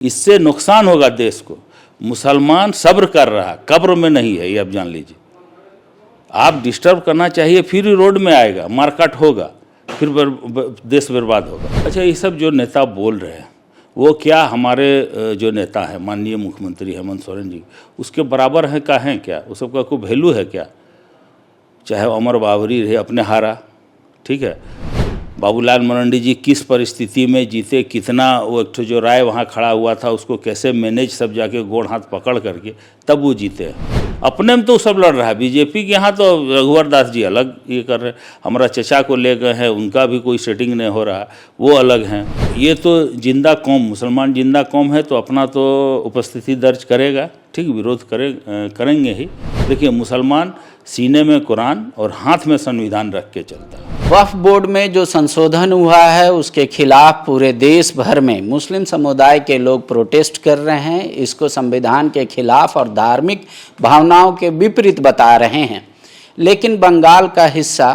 इससे नुकसान होगा देश को। मुसलमान सब्र कर रहा, कब्र में नहीं है, ये आप जान लीजिए। आप डिस्टर्ब करना चाहिए, फिर ही रोड में आएगा, मारकाट होगा, फिर देश बर्बाद होगा। अच्छा, ये सब जो नेता बोल रहे हैं वो क्या हमारे जो नेता हैं, माननीय मुख्यमंत्री हेमंत सोरेन जी, उसके बराबर हैं का हैं क्या? उस सबका कोई वैल्यू है क्या? चाहे अमर बाबरी रहे, अपने हारा, ठीक है। बाबूलाल मरंडी जी किस परिस्थिति में जीते, कितना वो एक जो राय वहाँ खड़ा हुआ था उसको कैसे मैनेज, सब जाके गोड़ हाथ पकड़ करके तब वो जीते हैं। अपने में तो सब लड़ रहा है। बीजेपी के यहाँ तो रघुवर दास जी अलग ये कर रहे हैं, हमारा चचा को ले गए हैं, उनका भी कोई सेटिंग नहीं हो रहा, वो अलग हैं। ये तो जिंदा कौम, मुसलमान जिंदा कौम है तो अपना तो उपस्थिति दर्ज करेगा, ठीक, विरोध करेंगे ही। देखिए, मुसलमान सीने में कुरान और हाथ में संविधान रख के चलता है। वक्फ बोर्ड में जो संशोधन हुआ है उसके खिलाफ पूरे देश भर में मुस्लिम समुदाय के लोग प्रोटेस्ट कर रहे हैं। इसको संविधान के खिलाफ और धार्मिक भावनाओं के विपरीत बता रहे हैं। लेकिन बंगाल का हिस्सा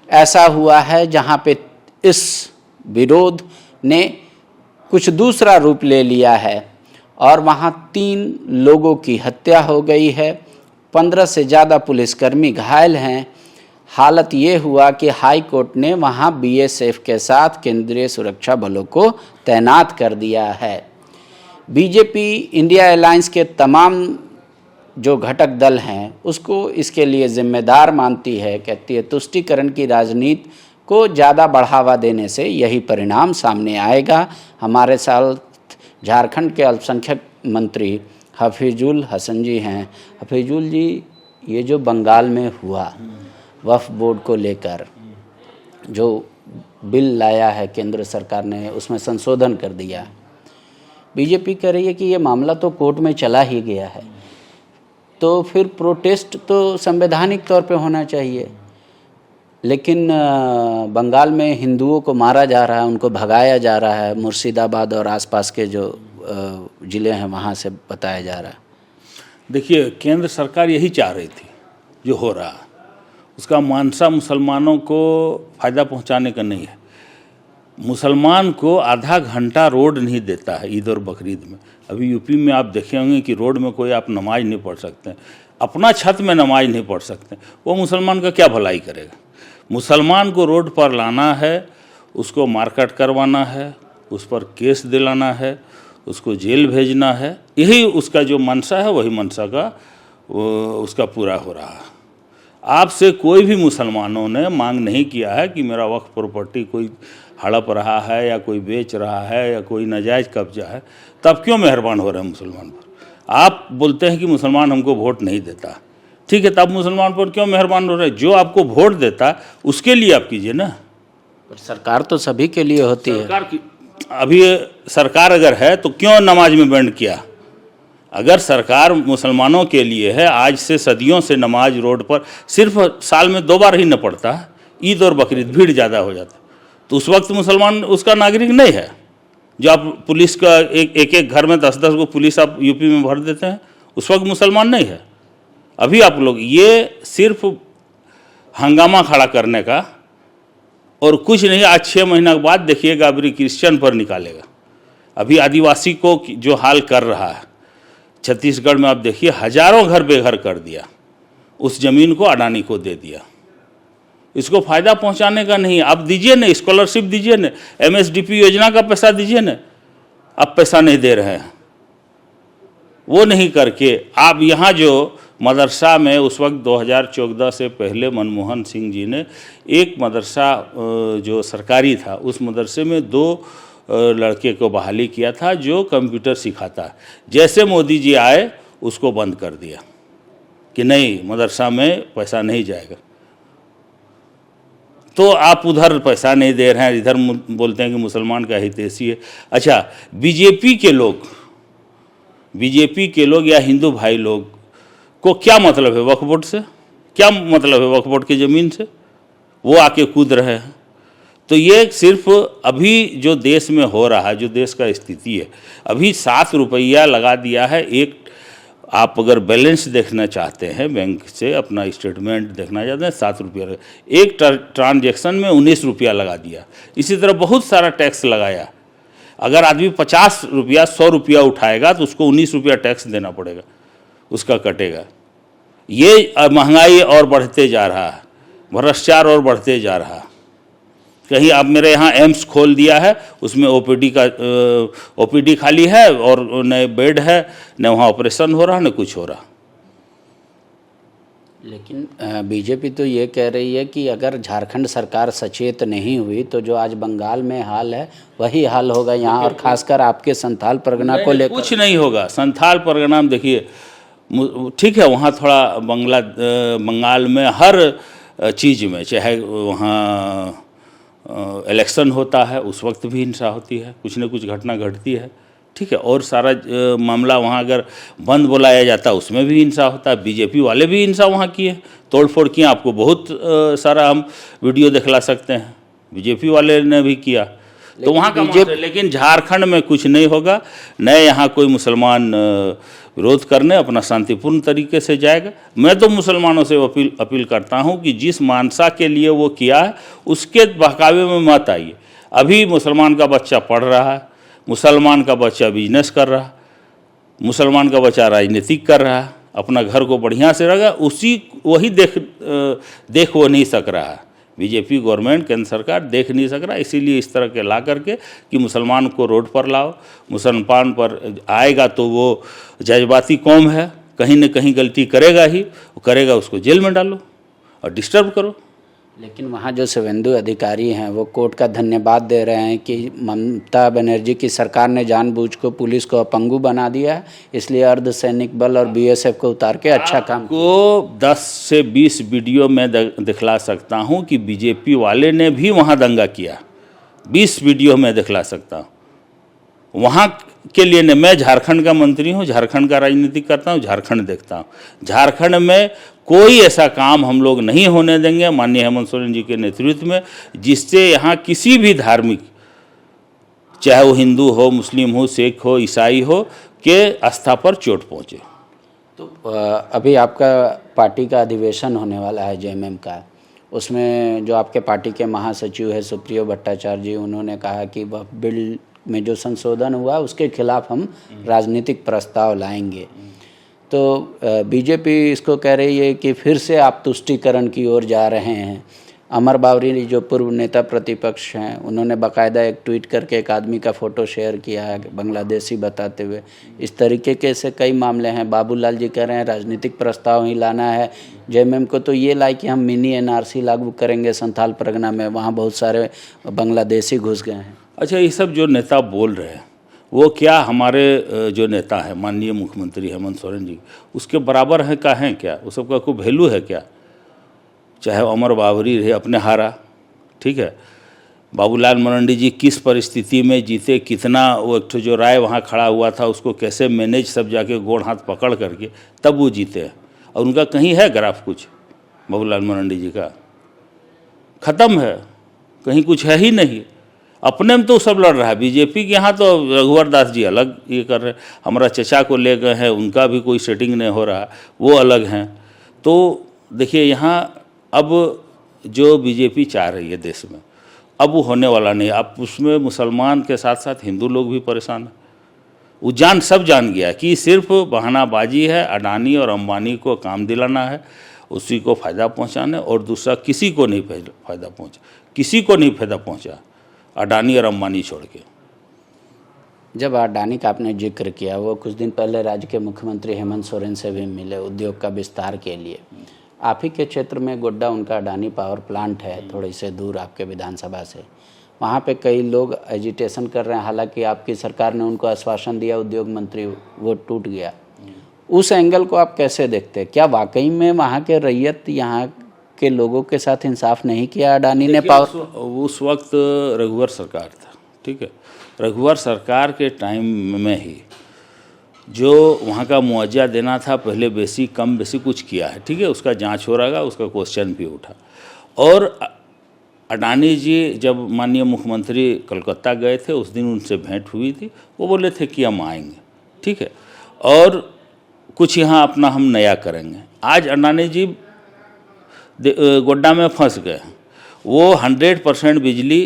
ऐसा हुआ है जहां पे इस विरोध ने कुछ दूसरा रूप ले लिया है और वहां 3 लोगों की हत्या हो गई है, 15 से ज़्यादा पुलिसकर्मी घायल हैं। हालत ये हुआ कि हाई कोर्ट ने वहाँ बीएसएफ के साथ केंद्रीय सुरक्षा बलों को तैनात कर दिया है। बीजेपी इंडिया अलायंस के तमाम जो घटक दल हैं उसको इसके लिए जिम्मेदार मानती है। कहती है तुष्टीकरण की राजनीति को ज़्यादा बढ़ावा देने से यही परिणाम सामने आएगा। हमारे साथ झारखंड के अल्पसंख्यक मंत्री हफीजुल हसन जी हैं। हफीजुल जी, ये जो बंगाल में हुआ वक्फ बोर्ड को लेकर जो बिल लाया है केंद्र सरकार ने, उसमें संशोधन कर दिया। बीजेपी कह रही है कि ये मामला तो कोर्ट में चला ही गया है, तो फिर प्रोटेस्ट तो संवैधानिक तौर पे होना चाहिए। लेकिन बंगाल में हिंदुओं को मारा जा रहा है, उनको भगाया जा रहा है। मुर्शिदाबाद और आसपास के जो ज़िले हैं वहाँ से बताया जा रहा है। देखिए, केंद्र सरकार यही चाह रही थी, जो हो रहा है उसका मानसा मुसलमानों को फ़ायदा पहुंचाने का नहीं है। मुसलमान को आधा घंटा रोड नहीं देता है ईद और बकरीद में। अभी यूपी में आप देखे होंगे कि रोड में कोई आप नमाज नहीं पढ़ सकते, अपना छत में नमाज नहीं पढ़ सकते, वो मुसलमान का क्या भलाई करेगा? मुसलमान को रोड पर लाना है, उसको मारकाट करवाना है, उस पर केस दिलाना है, उसको जेल भेजना है, यही उसका जो मनसा है वही मनसा का उसका पूरा हो रहा है। आपसे कोई भी मुसलमानों ने मांग नहीं किया है कि मेरा वक्फ प्रॉपर्टी कोई हड़प रहा है या कोई बेच रहा है या कोई नाजायज़ कब्जा है, तब क्यों मेहरबान हो रहे हैं मुसलमान पर? आप बोलते हैं कि मुसलमान हमको वोट नहीं देता, ठीक है, तब मुसलमान पर क्यों मेहरबान हो रहे हैं? जो आपको वोट देता उसके लिए आप कीजिए ना। पर सरकार तो सभी के लिए होती है। अभी सरकार अगर है तो क्यों नमाज में बैंड किया? अगर सरकार मुसलमानों के लिए है, आज से सदियों से नमाज रोड पर सिर्फ साल में 2 बार ही न पड़ता है, ईद और बकरीद, भीड़ ज़्यादा हो जाता है, तो उस वक्त मुसलमान उसका नागरिक नहीं है। जो आप पुलिस का एक घर में 10-10 को पुलिस आप यूपी में भर देते हैं, उस वक्त मुसलमान नहीं है। अभी आप लोग ये सिर्फ हंगामा खड़ा करने का और कुछ नहीं। आज 6 महीना के बाद देखिएगा अभी क्रिश्चियन पर निकालेगा। अभी आदिवासी को जो हाल कर रहा है छत्तीसगढ़ में, आप देखिए हजारों घर बेघर कर दिया, उस ज़मीन को अडानी को दे दिया। इसको फ़ायदा पहुंचाने का नहीं, आप दीजिए ना, स्कॉलरशिप दीजिए ना, एमएसडीपी योजना का पैसा दीजिए ना, आप पैसा नहीं दे रहे हैं। वो नहीं करके आप यहाँ जो मदरसा में उस वक्त 2014 से पहले मनमोहन सिंह जी ने एक मदरसा जो सरकारी था, उस मदरसे में 2 लड़के को बहाली किया था जो कंप्यूटर सिखाता है। जैसे मोदी जी आए उसको बंद कर दिया कि नहीं, मदरसा में पैसा नहीं जाएगा। तो आप उधर पैसा नहीं दे रहे हैं, इधर बोलते हैं कि मुसलमान का हितैषी है। अच्छा, बीजेपी के लोग या हिंदू भाई लोग को क्या मतलब है वक्फ बोर्ड से? क्या मतलब है वक्फ बोर्ड की ज़मीन से? वो आके कूद रहे हैं। तो ये सिर्फ अभी जो देश में हो रहा है, जो देश का स्थिति है, अभी 7 रुपया लगा दिया है एक। आप अगर बैलेंस देखना चाहते हैं, बैंक से अपना स्टेटमेंट देखना चाहते हैं, 7 रुपया एक ट्रांजैक्शन में 19 रुपया लगा दिया। इसी तरह बहुत सारा टैक्स लगाया। अगर आदमी 50 रुपया 100 रुपया उठाएगा तो उसको 19 रुपया टैक्स देना पड़ेगा, उसका कटेगा। ये महंगाई और बढ़ते जा रहा है, भ्रष्टाचार और बढ़ते जा रहा है। कहीं आप मेरे यहाँ एम्स खोल दिया है, उसमें ओपीडी खाली है और न बेड है, न वहाँ ऑपरेशन हो रहा, न कुछ हो रहा। लेकिन बीजेपी तो ये कह रही है कि अगर झारखंड सरकार सचेत नहीं हुई तो जो आज बंगाल में हाल है वही हाल होगा यहाँ, और खासकर आपके संथाल परगना को लेकर। कुछ नहीं होगा। संथाल परगना में देखिए, ठीक है, वहाँ थोड़ा बंगाल में हर चीज़ में, चाहे वहाँ इलेक्शन होता है उस वक्त भी हिंसा होती है, कुछ न कुछ घटना घटती है, ठीक है, और सारा मामला वहाँ अगर बंद बुलाया जाता है उसमें भी हिंसा होता है। बीजेपी वाले भी हिंसा वहाँ किए, तोड़फोड़ किए, आपको बहुत सारा हम वीडियो दिखला सकते हैं, बीजेपी वाले ने भी किया। तो वहाँ का लेकिन झारखंड में कुछ नहीं होगा, न यहाँ कोई मुसलमान विरोध करने अपना शांतिपूर्ण तरीके से जाएगा। मैं तो मुसलमानों से अपील करता हूँ कि जिस मानसा के लिए वो किया है उसके बहकावे में मत आइए। अभी मुसलमान का बच्चा पढ़ रहा है, मुसलमान का बच्चा बिजनेस कर रहा है, मुसलमान का बच्चा राजनीतिक कर रहा है, अपना घर को बढ़िया से रखा, वही देख वो नहीं सक रहा है। बीजेपी गवर्नमेंट, केंद्र सरकार देख नहीं सक रहा, इसीलिए इस तरह के ला करके कि मुसलमान को रोड पर लाओ, मुसलमान पर आएगा तो वो जज्बाती कौम है, कहीं न कहीं गलती करेगा ही, करेगा उसको जेल में डालो और डिस्टर्ब करो। लेकिन वहाँ जो शुभेंदु अधिकारी हैं वो कोर्ट का धन्यवाद दे रहे हैं कि ममता बनर्जी की सरकार ने जानबूझ को पुलिस को अपंगु बना दिया है, इसलिए अर्धसैनिक बल और बीएसएफ को उतार के अच्छा काम को 10 से 20 वीडियो में दिखला सकता हूँ कि बीजेपी वाले ने भी वहाँ दंगा किया, 20 वीडियो में दिखला सकता हूँ। वहाँ के लिए ने, मैं झारखंड का मंत्री हूँ, झारखंड का राजनीति करता हूँ, झारखंड देखता हूँ। झारखंड में कोई ऐसा काम हम लोग नहीं होने देंगे माननीय हेमंत सोरेन जी के नेतृत्व में जिससे यहाँ किसी भी धार्मिक, चाहे वो हिंदू हो, मुस्लिम हो, सिख हो, ईसाई हो, के आस्था पर चोट पहुँचे। तो अभी आपका पार्टी का अधिवेशन होने वाला है जेएमएम का, उसमें जो आपके पार्टी के महासचिव है सुप्रियो भट्टाचार्य जी, उन्होंने कहा कि वह बिल में जो संशोधन हुआ उसके खिलाफ हम राजनीतिक प्रस्ताव लाएंगे। तो बीजेपी इसको कह रही है कि फिर से आप तुष्टीकरण की ओर जा रहे हैं। अमर बावरी जो पूर्व नेता प्रतिपक्ष हैं, उन्होंने बाकायदा एक ट्वीट करके एक आदमी का फ़ोटो शेयर किया है बांग्लादेशी बताते हुए। इस तरीके के से कई मामले हैं। बाबूलाल जी कह रहे हैं राजनीतिक प्रस्ताव ही लाना है। जेएमएम को तो ये लाई कि हम मिनी एनआरसी लागू करेंगे संथाल परगना में, वहाँ बहुत सारे बांग्लादेशी घुस गए हैं। अच्छा, ये सब जो नेता बोल रहे हैं वो क्या हमारे जो नेता है माननीय मुख्यमंत्री हेमंत सोरेन जी उसके बराबर है का है क्या? वो सबका कोई वैल्यू है क्या? चाहे अमर बावरी रहे, अपने हारा, ठीक है, बाबूलाल मरंडी जी किस परिस्थिति में जीते, कितना वो एक जो राय वहाँ खड़ा हुआ था उसको कैसे मैनेज, सब जाके गोड़ हाथ पकड़ करके तब वो जीते हैं। और उनका कहीं है ग्राफ कुछ? बाबूलाल मरंडी जी का ख़त्म है, कहीं कुछ है ही नहीं। अपने में तो सब लड़ रहा है। बीजेपी के यहाँ तो रघुवर दास जी अलग ये कर रहे हैं, हमारा चचा को ले गए हैं, उनका भी कोई सेटिंग नहीं हो रहा, वो अलग हैं। तो देखिए यहाँ अब जो बीजेपी चाह रही है देश में, अब वो होने वाला नहीं। अब उसमें मुसलमान के साथ साथ हिंदू लोग भी परेशान हैं। वो सब जान गया कि सिर्फ बहानाबाजी है, अडानी और अंबानी को काम दिलाना है, उसी को फ़ायदा पहुंचाना, और दूसरा किसी को नहीं फ़ायदा पहुंचा, किसी को नहीं फ़ायदा पहुंचा, अडानी और अंबानी छोड़ के। जब अडानी का आपने जिक्र किया, वो कुछ दिन पहले राज्य के मुख्यमंत्री हेमंत सोरेन से भी मिले उद्योग का विस्तार के लिए। आप ही के क्षेत्र में गोड्डा उनका अडानी पावर प्लांट है, थोड़ी से दूर आपके विधानसभा से। वहाँ पे कई लोग एजिटेशन कर रहे हैं, हालांकि आपकी सरकार ने उनको आश्वासन दिया उद्योग मंत्री, वो टूट गया। उस एंगल को आप कैसे देखते हैं? क्या वाकई में वहाँ के रैयत, यहाँ के लोगों के साथ इंसाफ नहीं किया अडानी ने पावर? उस वक्त रघुवर सरकार था, ठीक है, रघुवर सरकार के टाइम में ही जो वहाँ का मुआवजा देना था, पहले बेसी कम बेसी कुछ किया है, ठीक है, उसका जांच हो रहा है, उसका क्वेश्चन भी उठा। और अडानी जी जब माननीय मुख्यमंत्री कलकत्ता गए थे, उस दिन उनसे भेंट हुई थी, वो बोले थे कि हम आएंगे, ठीक है, और कुछ यहाँ अपना हम नया करेंगे। आज अडानी जी गोड्डा में फंस गए। वो 100% बिजली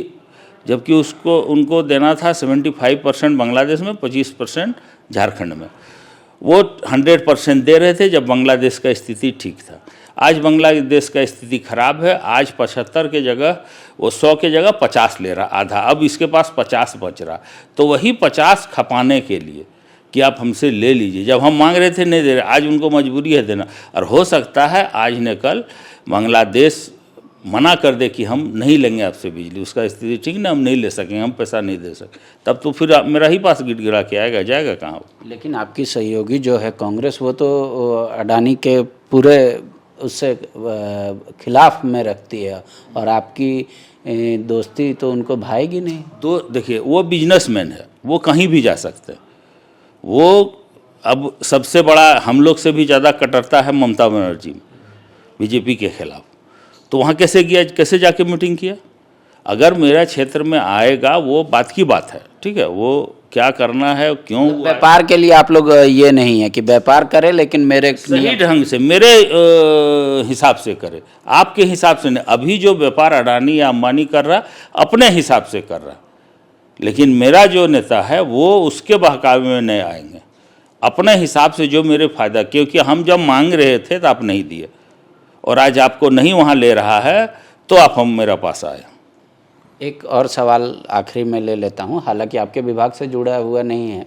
जबकि उसको उनको देना था 75% बांग्लादेश में, 25% झारखंड में। वो 100% दे रहे थे जब बांग्लादेश का स्थिति ठीक था। आज बांग्लादेश का स्थिति खराब है। आज 75 के जगह वो 100 के जगह 50 ले रहा, आधा। अब इसके पास 50 बच रहा, तो वही 50 खपाने के लिए कि आप हमसे ले लीजिए। जब हम मांग रहे थे नहीं दे रहे, आज उनको मजबूरी है देना। और हो सकता है आज न कल बांग्लादेश मना कर दे कि हम नहीं लेंगे आपसे बिजली, उसका स्थिति ठीक ना, हम नहीं ले सकेंगे, हम पैसा नहीं दे सकें, तब तो फिर मेरा ही पास गिड़गिड़ा के आएगा, जाएगा कहाँ वो। लेकिन आपकी सहयोगी जो है कांग्रेस, वो तो अडानी के पूरे उससे खिलाफ में रखती है, और आपकी दोस्ती तो उनको भाएगी नहीं। तो देखिए, वो बिजनेसमैन है, वो कहीं भी जा सकते हैं। वो अब सबसे बड़ा, हम लोग से भी ज़्यादा कट्टरता है ममता बनर्जी में, बीजेपी के खिलाफ। तो वहाँ कैसे गया, कैसे जाके मीटिंग किया? अगर मेरा क्षेत्र में आएगा, वो बात की बात है, ठीक है, वो क्या करना है, क्यों व्यापार के लिए आप लोग ये नहीं है कि व्यापार करे, लेकिन मेरे सही ढंग से मेरे हिसाब से करे, आपके हिसाब से नहीं। अभी जो व्यापार अडानी या अंबानी कर रहा, अपने हिसाब से कर रहा, लेकिन मेरा जो नेता है वो उसके बहकावे में नहीं आएंगे, अपने हिसाब से जो मेरे फायदा। क्योंकि हम जब मांग रहे थे तो आप नहीं दिए, और आज आपको नहीं वहाँ ले रहा है तो आप हम मेरा पास आए। एक और सवाल आखिरी में ले लेता हूँ, हालांकि आपके विभाग से जुड़ा हुआ नहीं है।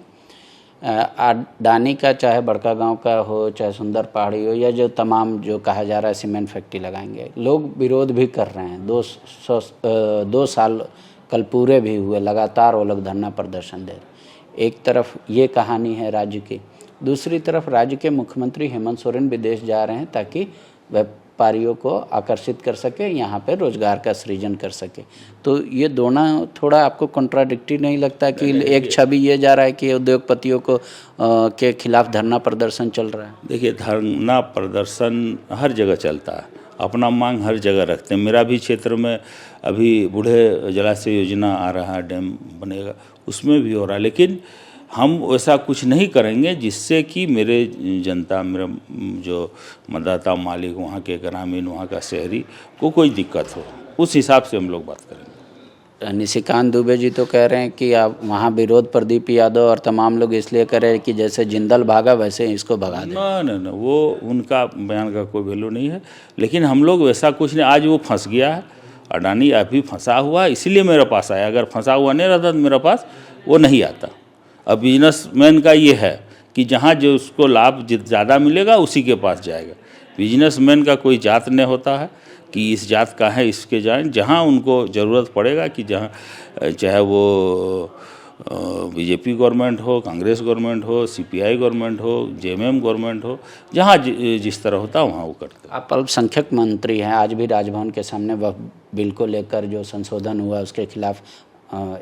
अडानी का, चाहे बड़का गांव का हो, चाहे सुंदर पहाड़ी हो, या जो तमाम जो कहा जा रहा है सीमेंट फैक्ट्री लगाएंगे, लोग विरोध भी कर रहे हैं। 2 साल कल पूरे भी हुए, लगातार वो लोग धरना प्रदर्शन दे रहे। एक तरफ ये कहानी है राज्य की, दूसरी तरफ राज्य के मुख्यमंत्री हेमंत सोरेन विदेश जा रहे हैं ताकि व्यापारियों को आकर्षित कर सके, यहाँ पे रोजगार का सृजन कर सके। तो ये दोनों थोड़ा आपको कॉन्ट्राडिक्टरी नहीं लगता कि एक छवि ये जा रहा है कि उद्योगपतियों को के खिलाफ धरना प्रदर्शन चल रहा है? देखिए, धरना प्रदर्शन हर जगह चलता है, अपना मांग हर जगह रखते हैं। मेरा भी क्षेत्र में अभी बूढ़े जलाशय योजना आ रहा है, डैम बनेगा, उसमें भी हो रहा है। लेकिन हम वैसा कुछ नहीं करेंगे जिससे कि मेरे जनता, मेरा जो मतदाता मालिक, वहाँ के ग्रामीण, वहाँ का शहरी को कोई दिक्कत हो। उस हिसाब से हम लोग बात करेंगे। निशिकांत दुबे जी तो कह रहे हैं कि आप वहाँ विरोध प्रदीप यादव और तमाम लोग इसलिए कर रहे हैं कि जैसे जिंदल भागा वैसे इसको भगा दें। ना, वो उनका बयान का कोई वैल्यू नहीं है। लेकिन हम लोग वैसा कुछ नहीं। आज वो फंस गया है, अडानी अभी फंसा हुआ, इसीलिए मेरे पास आया। अगर फंसा हुआ नहीं रहता तो मेरे पास वो नहीं आता। अब बिजनेसमैन का ये है कि जहाँ जो उसको लाभ ज़्यादा मिलेगा उसी के पास जाएगा। बिजनेसमैन का कोई जात नहीं होता है कि इस जात का है इसके जाएं। जहाँ उनको ज़रूरत पड़ेगा, कि जहाँ चाहे वो बीजेपी गवर्नमेंट हो, कांग्रेस गवर्नमेंट हो, सीपीआई गवर्नमेंट हो, जेएमएम गवर्नमेंट हो, जहाँ जिस तरह होता है वहाँ वो करते हैं। आप अल्पसंख्यक मंत्री हैं, आज भी राजभवन के सामने वह बिल को लेकर जो संशोधन हुआ उसके खिलाफ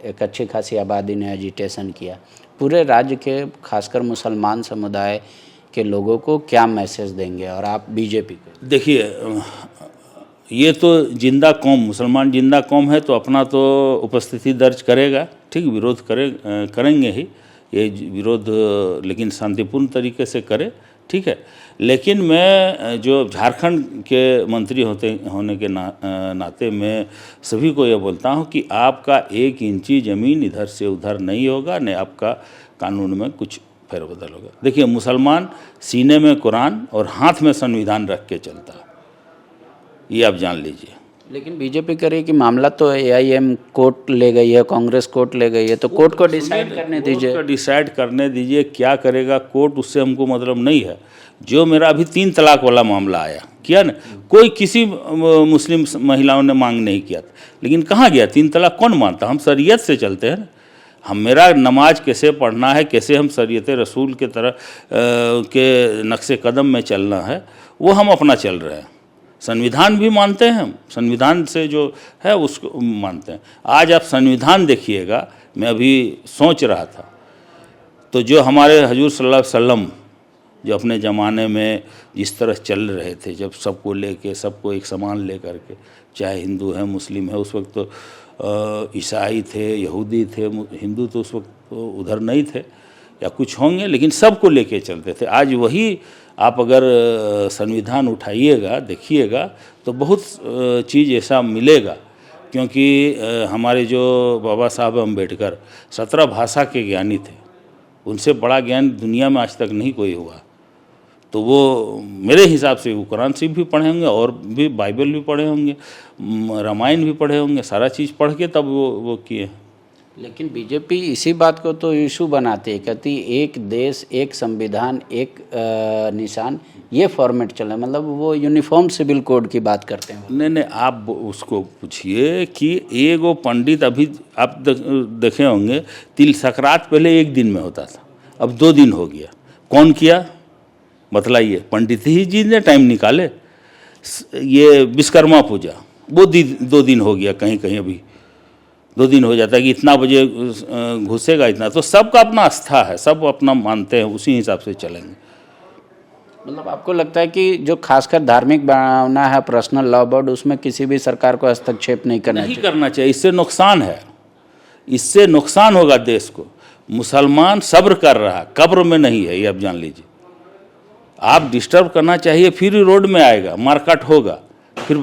एक अच्छी खासी आबादी ने एजिटेशन किया। पूरे राज्य के खासकर मुसलमान समुदाय के लोगों को क्या मैसेज देंगे, और आप बीजेपी को? देखिए, ये तो जिंदा कौम, मुसलमान जिंदा कौम है, तो अपना तो उपस्थिति दर्ज करेगा, ठीक, विरोध करेंगे ही। ये विरोध लेकिन शांतिपूर्ण तरीके से करे, ठीक है। लेकिन मैं जो झारखंड के मंत्री होने के नाते मैं सभी को ये बोलता हूँ कि आपका 1 इंची ज़मीन इधर से उधर नहीं होगा, नहीं आपका कानून में कुछ फेरबदल होगा। देखिए, मुसलमान सीने में कुरान और हाथ में संविधान रख के चलता है, ये आप जान लीजिए। लेकिन बीजेपी कह रही है कि मामला तो एआईएम कोर्ट ले गई है, कांग्रेस कोर्ट ले गई है, तो कोर्ट को डिसाइड करने दीजिए। कोर्ट को डिसाइड करने दीजिए, क्या करेगा कोर्ट, उससे हमको मतलब नहीं है। जो मेरा अभी 3 तलाक वाला मामला आया, किया ना, कोई किसी मुस्लिम महिलाओं ने मांग नहीं किया था, लेकिन कहाँ गया 3 तलाक? कौन मानता? हम शरीयत से चलते हैं ना। हम, मेरा नमाज कैसे पढ़ना है, कैसे हम शरीयत रसूल के तरह के नक्शे कदम में चलना है, वो हम अपना चल रहे हैं। संविधान भी मानते हैं हम, संविधान से जो है उसको मानते हैं। आज आप संविधान देखिएगा, मैं अभी सोच रहा था, तो जो हमारे हजूर सल्लल्लाहु अलैहि वसल्लम जो अपने ज़माने में जिस तरह चल रहे थे, जब सबको लेके, सबको एक समान ले करके, चाहे हिंदू है मुस्लिम है, उस वक्त तो ईसाई थे, यहूदी थे, हिंदू तो उस वक्त तो उधर नहीं थे, या कुछ होंगे, लेकिन सबको लेके चलते थे। आज वही आप अगर संविधान उठाइएगा, देखिएगा, तो बहुत चीज़ ऐसा मिलेगा क्योंकि हमारे जो बाबा साहब अम्बेडकर 17 भाषा के ज्ञानी थे, उनसे बड़ा ज्ञान दुनिया में आज तक नहीं कोई हुआ। तो वो मेरे हिसाब से वो कुरान शरीफ भी पढ़े होंगे और भी बाइबल भी पढ़े होंगे, रामायण भी पढ़े होंगे, सारा चीज़ पढ़ के तब वो किए। लेकिन बीजेपी इसी बात को तो इशू बनाती है, कहती एक देश एक संविधान एक निशान, ये फॉर्मेट चला, मतलब वो यूनिफॉर्म सिविल कोड की बात करते हैं। नहीं, आप उसको पूछिए कि एगो पंडित, अभी आप देखे होंगे तिल संक्रांत पहले एक दिन में होता था, अब 2 दिन हो गया। कौन किया बतलाइए? पंडित ही जी ने टाइम निकाले। ये विश्वकर्मा पूजा वो 2 दिन हो गया, कहीं कहीं अभी 2 दिन हो जाता है कि इतना बजे घुसेगा इतना। तो सबका अपना आस्था है, सब अपना मानते हैं, उसी हिसाब से चलेंगे। मतलब आपको लगता है कि जो खासकर धार्मिक भावना है, पर्सनल लॉ बोर्ड, उसमें किसी भी सरकार को हस्तक्षेप नहीं करना चाहिए। इससे नुकसान है, इससे नुकसान होगा देश को। मुसलमान सब्र कर रहा, कब्र में नहीं है, ये आप जान लीजिए। आप डिस्टर्ब करना चाहिए, फिर रोड में आएगा, मारकाट होगा, फिर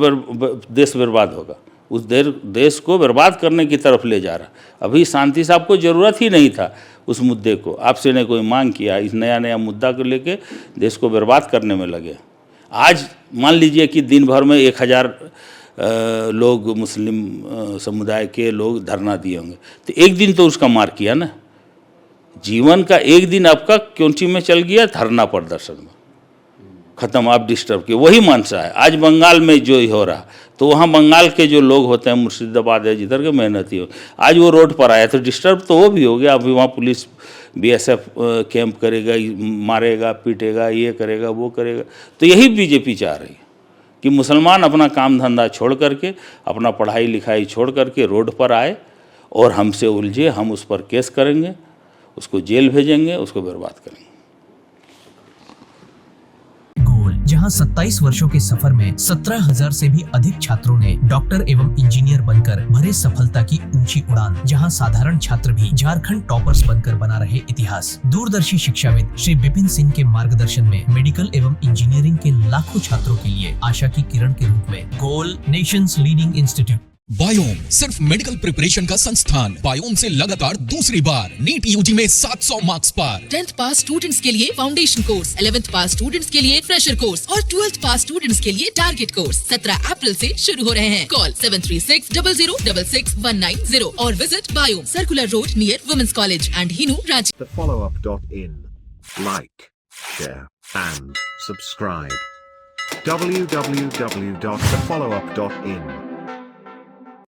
देश बर्बाद होगा। उस देश को बर्बाद करने की तरफ ले जा रहा। अभी शांति साहब को ज़रूरत ही नहीं था उस मुद्दे को, आपसे ने कोई मांग किया, इस नया मुद्दा को लेके देश को बर्बाद करने में लगे। आज मान लीजिए कि दिन भर में 1000 लोग मुस्लिम समुदाय के लोग धरना दिए होंगे, तो एक दिन तो उसका मार किया ना। जीवन का एक दिन आपका क्योंकि में चल गया धरना प्रदर्शन में, ख़त्म, आप डिस्टर्ब किए। वही मनसा है आज बंगाल में जो हो रहा, तो वहाँ बंगाल के जो लोग होते हैं, मुर्शिदाबाद है जिधर के मेहनती हो, आज वो रोड पर आया तो डिस्टर्ब तो वो भी हो गया। अभी वहाँ पुलिस BSF कैंप करेगा, मारेगा, पीटेगा, ये करेगा, वो करेगा। तो यही बीजेपी चाह रही है कि मुसलमान अपना काम धंधा छोड़ करके, अपना पढ़ाई लिखाई छोड़ करके रोड पर आए और हमसे उलझे, हम उस पर केस करेंगे, उसको जेल भेजेंगे, उसको बर्बाद करेंगे। जहां 27 वर्षों के सफर में 17,000 से भी अधिक छात्रों ने डॉक्टर एवं इंजीनियर बनकर भरे सफलता की ऊंची उड़ान, जहां साधारण छात्र भी झारखंड टॉपर्स बनकर बना रहे इतिहास। दूरदर्शी शिक्षाविद श्री विपिन सिंह के मार्गदर्शन में मेडिकल एवं इंजीनियरिंग के लाखों छात्रों के लिए आशा की किरण के रूप में गोल, नेशंस लीडिंग इंस्टीट्यूट। बायोम सिर्फ मेडिकल प्रिपरेशन का संस्थान। बायोम से लगातार दूसरी बार नीट यूजी में 700 मार्क्स पार। 10th पास स्टूडेंट्स के लिए फाउंडेशन कोर्स, 11th पास स्टूडेंट्स के लिए फ्रेशर कोर्स और 12th पास स्टूडेंट्स के लिए टारगेट कोर्स 17 अप्रैल से शुरू हो रहे हैं। कॉल 7360066190 और विजिट बायोम, circular road near women's college and Hinoo, Ranchi. thefollowup.in. Like, share and subscribe. www.thefollowup.in